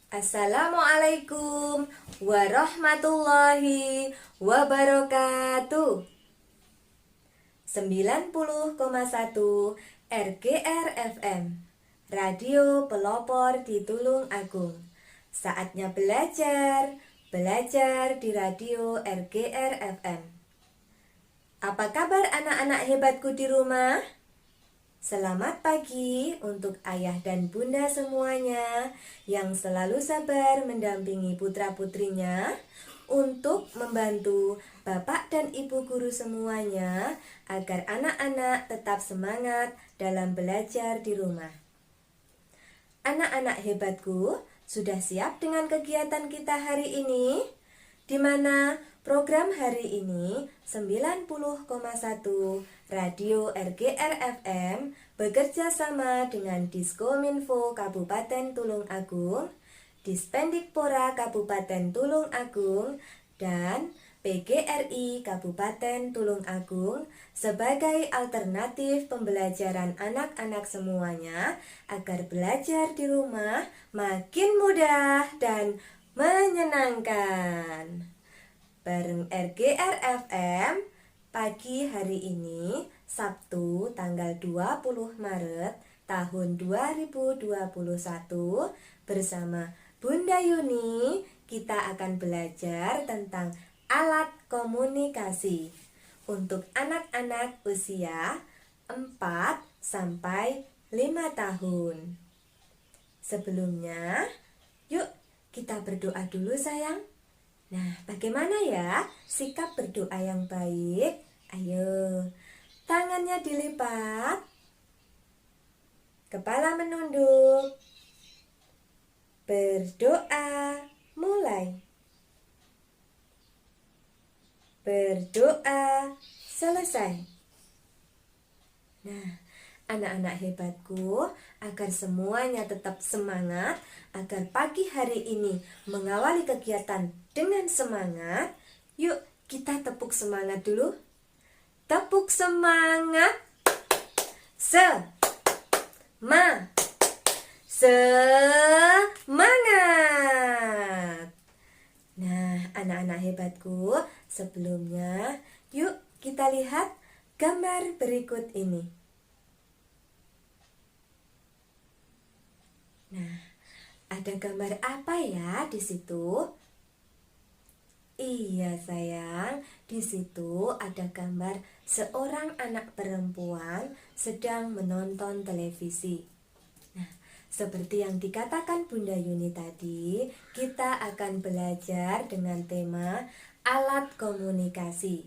Assalamualaikum warahmatullahi wabarakatuh. 90,1 RGR FM, Radio Pelopor di Tulung Agung. Saatnya belajar di Radio RGR FM. Apa kabar anak-anak hebatku di rumah? Selamat pagi untuk ayah dan bunda semuanya yang selalu sabar mendampingi putra-putrinya untuk membantu bapak dan ibu guru semuanya agar anak-anak tetap semangat dalam belajar di rumah. Anak-anak hebatku, sudah siap dengan kegiatan kita hari ini? Di mana program hari ini 90,1 Radio RGR FM bekerja sama dengan Diskominfo Kabupaten Tulung Agung, Dispendikpora Kabupaten Tulung Agung, dan PGRI Kabupaten Tulung Agung sebagai alternatif pembelajaran anak-anak semuanya agar belajar di rumah makin mudah dan menyenangkan. Bareng RGR FM, pagi hari ini, Sabtu tanggal 20 Maret tahun 2021, bersama Bunda Yuni, kita akan belajar tentang alat komunikasi untuk anak-anak usia 4-5 tahun. Sebelumnya, yuk kita berdoa dulu sayang. Nah, bagaimana ya sikap berdoa yang baik? Ayo, tangannya dilipat, kepala menunduk, berdoa, mulai. Berdoa, selesai. Nah, anak-anak hebatku, agar semuanya tetap semangat, agar pagi hari ini mengawali kegiatan dengan semangat, yuk kita tepuk semangat dulu. Tepuk semangat. Semangat. Nah, anak-anak hebatku, sebelumnya yuk kita lihat gambar berikut ini. Nah, ada gambar apa ya di situ? Iya sayang, di situ ada gambar seorang anak perempuan sedang menonton televisi. Nah, seperti yang dikatakan Bunda Yuni tadi, kita akan belajar dengan tema alat komunikasi.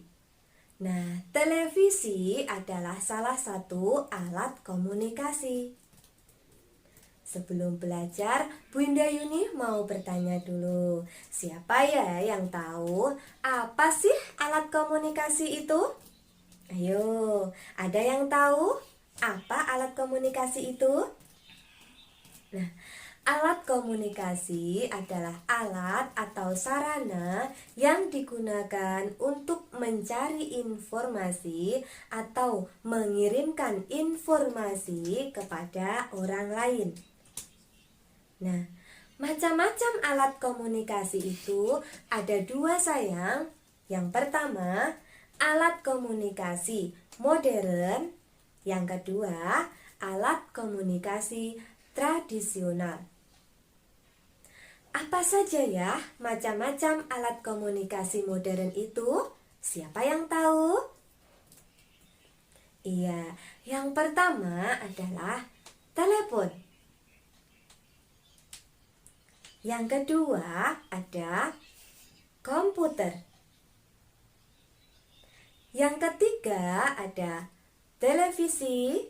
Nah, televisi adalah salah satu alat komunikasi. Sebelum belajar, Bunda Yuni mau bertanya dulu. Siapa ya yang tahu apa sih alat komunikasi itu? Ayo, ada yang tahu apa alat komunikasi itu? Nah, alat komunikasi adalah alat atau sarana yang digunakan untuk mencari informasi atau mengirimkan informasi kepada orang lain. Nah, macam-macam alat komunikasi itu ada dua sayang. Yang pertama, alat komunikasi modern. Yang kedua, alat komunikasi tradisional. Apa saja ya macam-macam alat komunikasi modern itu? Siapa yang tahu? Iya, yang pertama adalah telepon. Yang kedua ada komputer. Yang ketiga ada televisi.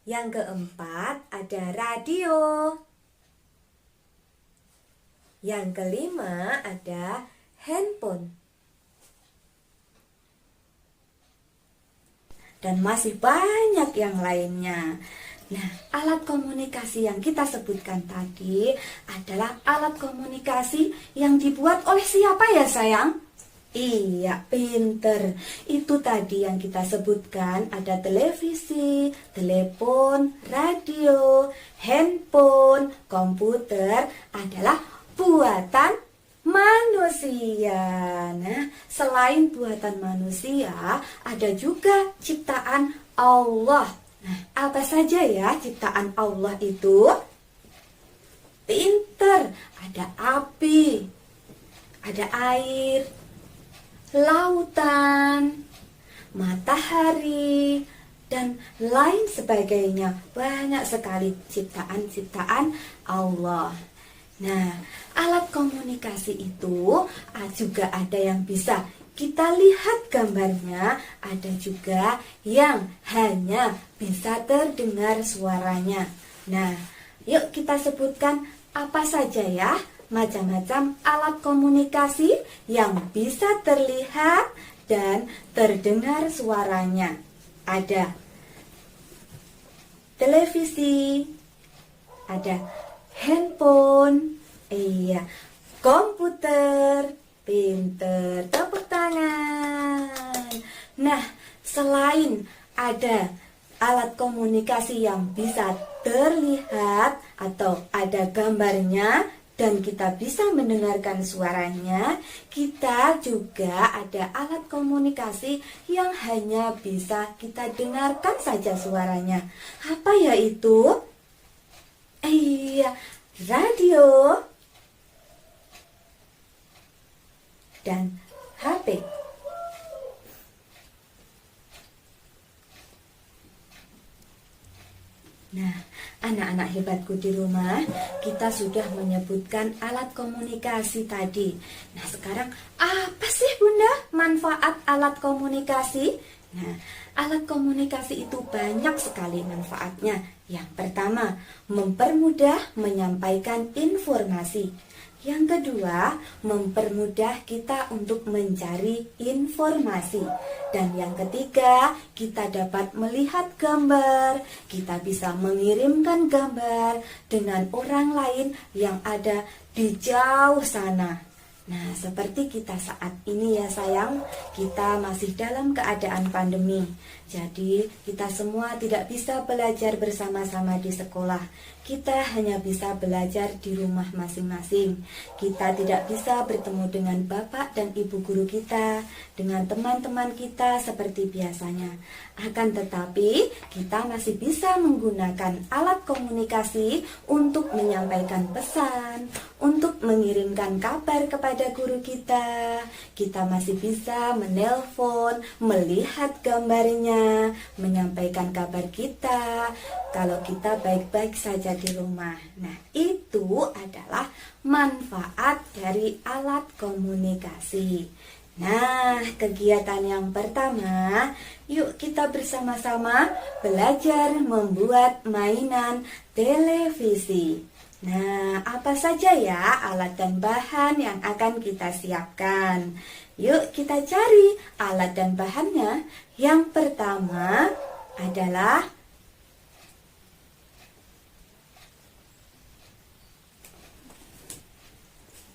Yang keempat ada radio. Yang kelima ada handphone. Dan masih banyak yang lainnya. Nah, alat komunikasi yang kita sebutkan tadi adalah alat komunikasi yang dibuat oleh siapa ya sayang? Iya, pinter. Itu tadi yang kita sebutkan, ada televisi, telepon, radio, handphone, komputer adalah buatan manusia. Nah, selain buatan manusia, ada juga ciptaan Allah. Nah, apa saja ya ciptaan Allah itu? Pinter, ada api, ada air, lautan, matahari, dan lain sebagainya. Banyak sekali ciptaan-ciptaan Allah. Nah, alat komunikasi itu juga ada yang bisa kita lihat gambarnya, ada juga yang hanya bisa terdengar suaranya. Nah, yuk kita sebutkan apa saja ya macam-macam alat komunikasi yang bisa terlihat dan terdengar suaranya. Ada televisi, ada handphone, iya, komputer, pinter, tepuk tangan. Nah, selain ada alat komunikasi yang bisa terlihat atau ada gambarnya dan kita bisa mendengarkan suaranya, kita juga ada alat komunikasi yang hanya bisa kita dengarkan saja suaranya. Apa ya itu? Iya, radio dan HP. Nah, anak-anak hebatku di rumah, kita sudah menyebutkan alat komunikasi tadi. Nah, sekarang apa sih Bunda manfaat alat komunikasi? Nah, alat komunikasi itu banyak sekali manfaatnya. Yang pertama, mempermudah menyampaikan informasi. Yang kedua, mempermudah kita untuk mencari informasi. Dan yang ketiga, kita dapat melihat gambar. Kita bisa mengirimkan gambar dengan orang lain yang ada di jauh sana. Nah, seperti kita saat ini ya sayang, kita masih dalam keadaan pandemi. Jadi, kita semua tidak bisa belajar bersama-sama di sekolah. Kita hanya bisa belajar di rumah masing-masing. Kita tidak bisa bertemu dengan bapak dan ibu guru kita, dengan teman-teman kita seperti biasanya. Akan tetapi, kita masih bisa menggunakan alat komunikasi untuk menyampaikan pesan, untuk mengirimkan kabar kepada guru kita. Kita masih bisa menelpon, melihat gambarnya, menyampaikan kabar kita kalau kita baik-baik saja di rumah. Nah, itu adalah manfaat dari alat komunikasi. Nah, kegiatan yang pertama, yuk kita bersama-sama belajar membuat mainan televisi. Nah, apa saja ya alat dan bahan yang akan kita siapkan? Yuk kita cari alat dan bahannya. Yang pertama adalah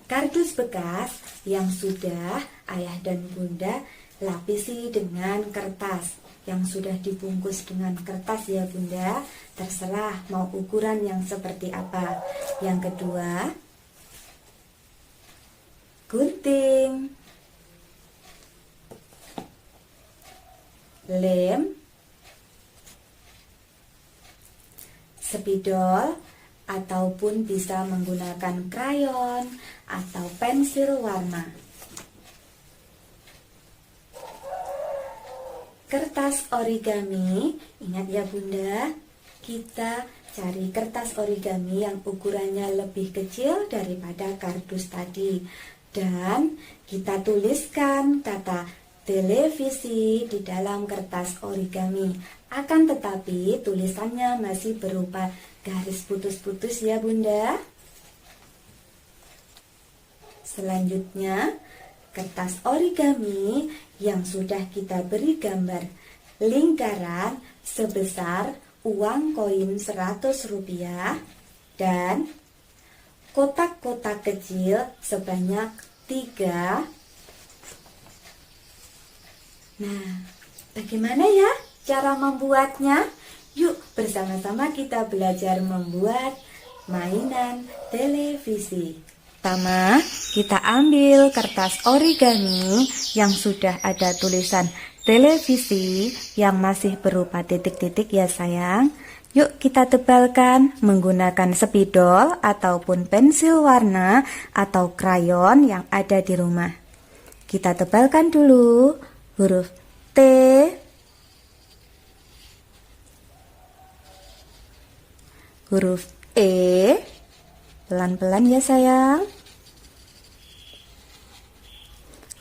kardus bekas yang sudah ayah dan bunda lapisi dengan kertas. Yang sudah dibungkus dengan kertas ya bunda, terserah mau ukuran yang seperti apa. Yang kedua, gunting, lem, spidol, ataupun bisa menggunakan krayon atau pensil warna. Kertas origami, ingat ya bunda, kita cari kertas origami yang ukurannya lebih kecil daripada kardus tadi. Dan kita tuliskan kata televisi di dalam kertas origami. Akan tetapi tulisannya masih berupa garis putus-putus ya bunda. Selanjutnya, kertas origami yang sudah kita beri gambar lingkaran sebesar uang koin 100 rupiah dan kotak-kotak kecil sebanyak 3 Nah, bagaimana ya cara membuatnya? Yuk bersama-sama kita belajar membuat mainan televisi. Pertama, kita ambil kertas origami yang sudah ada tulisan televisi yang masih berupa titik-titik ya sayang. Yuk kita tebalkan menggunakan spidol ataupun pensil warna atau krayon yang ada di rumah. Kita tebalkan dulu huruf T, huruf E, pelan-pelan ya sayang.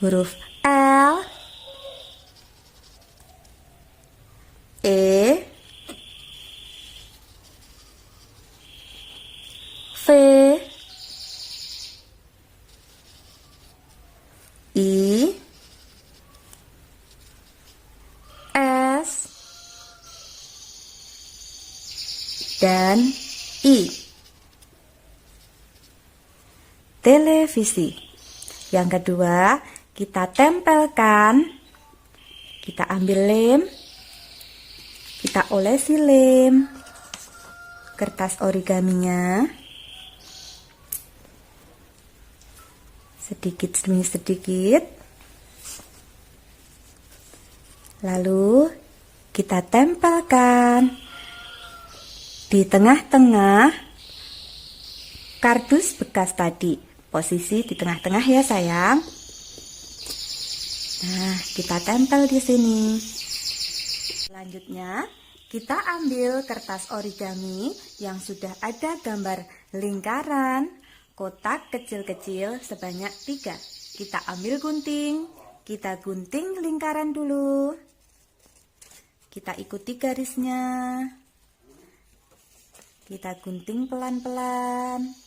Huruf L, E, V, I, S, dan I. Televisi. Yang kedua, kita tempelkan. Kita ambil lem. Kita olesi lem kertas origaminya. Sedikit demi sedikit. Lalu kita tempelkan di tengah-tengah kardus bekas tadi. Posisi di tengah-tengah ya sayang. Nah, kita tempel di sini. Selanjutnya, kita ambil kertas origami yang sudah ada gambar lingkaran, kotak kecil-kecil sebanyak 3. Kita ambil gunting, kita gunting lingkaran dulu. Kita ikuti garisnya. Kita gunting pelan-pelan.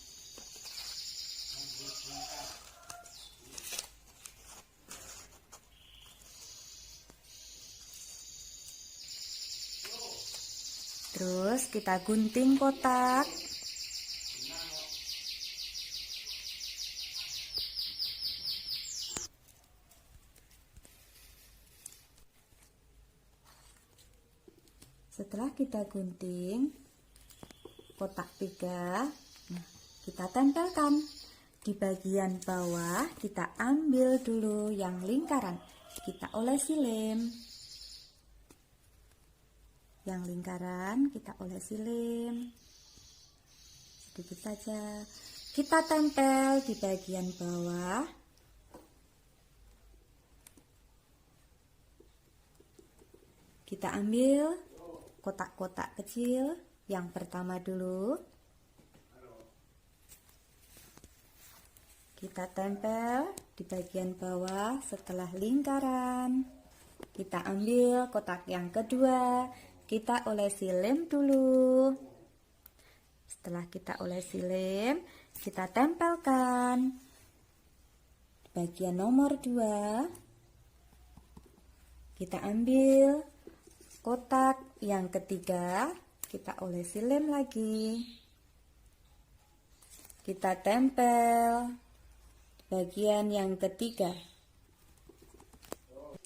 Terus kita gunting kotak. Setelah kita gunting kotak 3, nah, kita tempelkan di bagian bawah. Kita ambil dulu yang lingkaran, kita olesi lem. Yang lingkaran kita olesi lem sedikit saja. Kita tempel di bagian bawah. Kita ambil kotak-kotak kecil. Yang pertama dulu kita tempel di bagian bawah setelah lingkaran. Kita ambil kotak yang kedua. Kita olesi lem dulu. Setelah kita olesi lem, kita tempelkan di bagian nomor 2. Kita ambil kotak yang ketiga, kita olesi lem lagi. Kita tempel di bagian yang ketiga.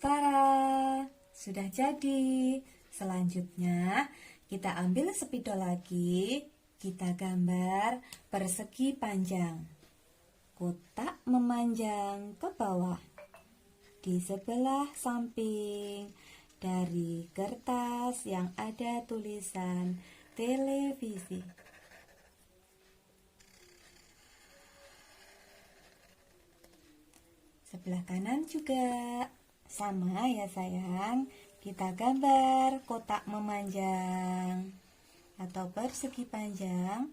Tara, sudah jadi. Selanjutnya, kita ambil spidol lagi, kita gambar persegi panjang. Kotak memanjang ke bawah di sebelah samping dari kertas yang ada tulisan televisi. Sebelah kanan juga sama ya sayang. Kita gambar kotak memanjang atau persegi panjang.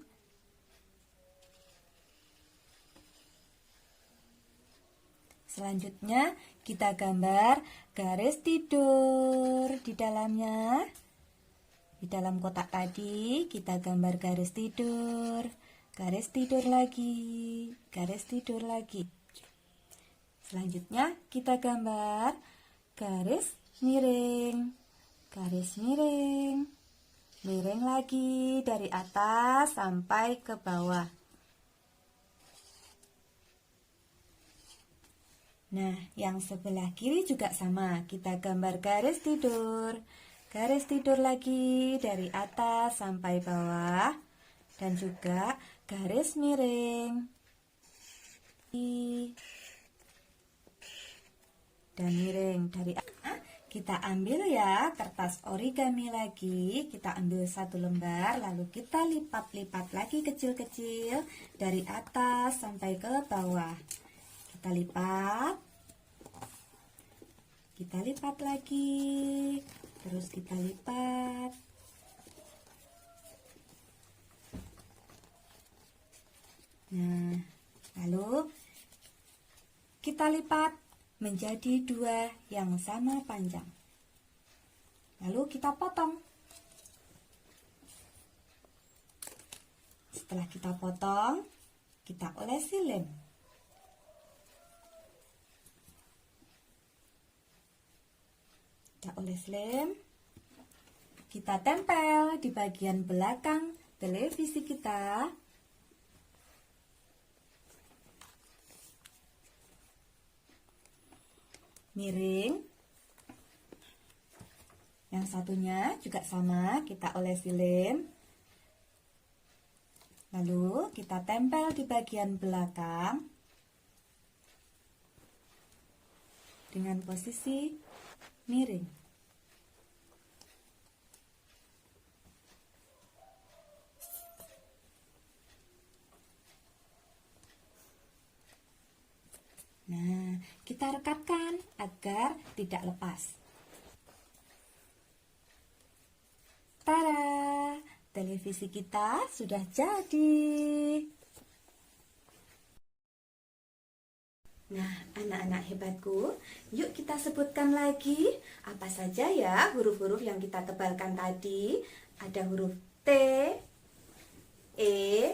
Selanjutnya kita gambar garis tidur di dalamnya. Di dalam kotak tadi kita gambar garis tidur lagi, garis tidur lagi. Selanjutnya kita gambar garis miring, miring lagi dari atas sampai ke bawah. Nah, yang sebelah kiri juga sama. Kita gambar garis tidur. Garis tidur lagi dari atas sampai bawah. Dan juga garis miring. Dan miring dari atas. Kita ambil ya kertas origami lagi. Kita ambil satu lembar. Lalu kita lipat-lipat lagi kecil-kecil. Dari atas sampai ke bawah. Kita lipat lagi, terus kita lipat. Nah, lalu kita lipat menjadi 2 yang sama panjang. Lalu kita potong. Setelah kita potong, kita olesi lem. Kita oles lem, kita tempel di bagian belakang televisi kita. Miring. Yang satunya juga sama, kita olesi lem. Lalu kita tempel di bagian belakang dengan posisi miring. Nah, kita rekatkan agar tidak lepas. Tada! Televisi kita sudah jadi. Nah, anak-anak hebatku, yuk kita sebutkan lagi apa saja ya huruf-huruf yang kita tebalkan tadi. Ada huruf T, E,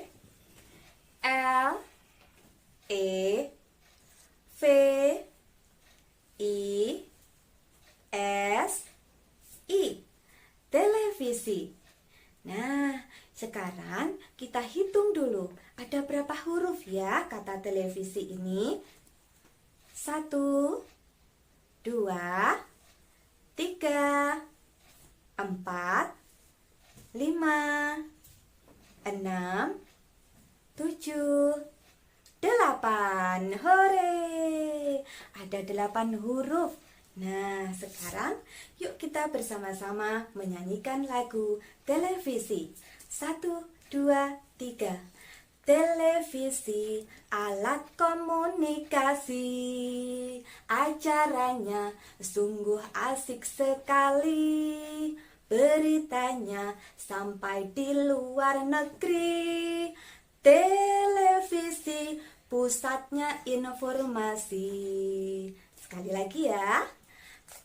L, E, V, I, S, I. Televisi. Nah, sekarang kita hitung dulu. Ada berapa huruf ya kata televisi ini? 1, 2, 3, 4, 5, 6, 7, 8. Hore! Ada 8 huruf. Nah, sekarang yuk kita bersama-sama menyanyikan lagu televisi. 1, 2, 3. Televisi, alat komunikasi. Acaranya sungguh asik sekali. Beritanya sampai di luar negeri. Televisi, pusatnya informasi. Sekali lagi ya.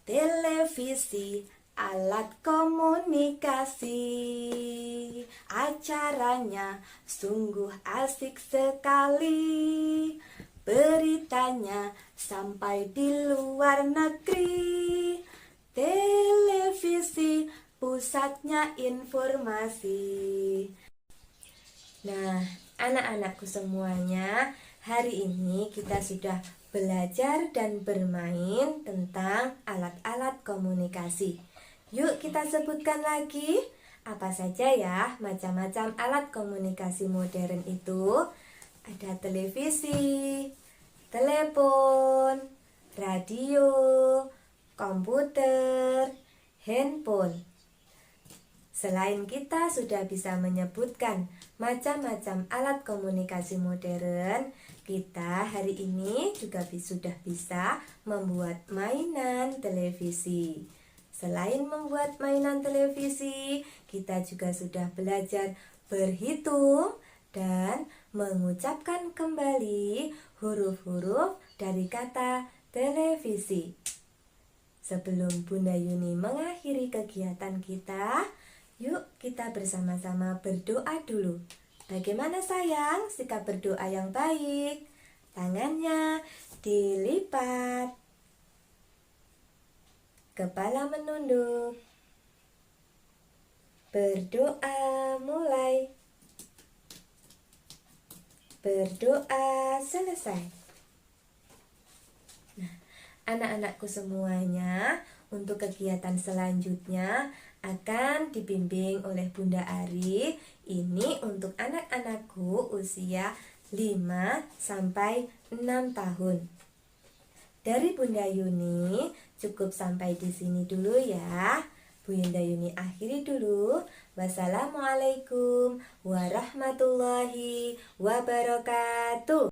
Televisi, alat komunikasi. Acaranya sungguh asik sekali. Beritanya sampai di luar negeri. Televisi, pusatnya informasi. Nah, anak-anakku semuanya, hari ini kita sudah belajar dan bermain tentang alat-alat komunikasi. Yuk kita sebutkan lagi apa saja ya macam-macam alat komunikasi modern itu. Ada televisi, telepon, radio, komputer, handphone. Selain kita sudah bisa menyebutkan macam-macam alat komunikasi modern, kita hari ini juga sudah bisa membuat mainan televisi. Selain membuat mainan televisi, kita juga sudah belajar berhitung dan mengucapkan kembali huruf-huruf dari kata televisi. Sebelum Bunda Yuni mengakhiri kegiatan kita, yuk kita bersama-sama berdoa dulu. Bagaimana sayang sikap berdoa yang baik? Tangannya dilipat, kepala menunduk. Berdoa mulai. Berdoa selesai. Nah, anak-anakku semuanya, untuk kegiatan selanjutnya akan dibimbing oleh Bunda Ari. Ini untuk anak-anakku usia 5 sampai 6 tahun. Dari Bunda Yuni cukup sampai di sini dulu ya. Bunda Yuni akhiri dulu. Wassalamualaikum warahmatullahi wabarakatuh.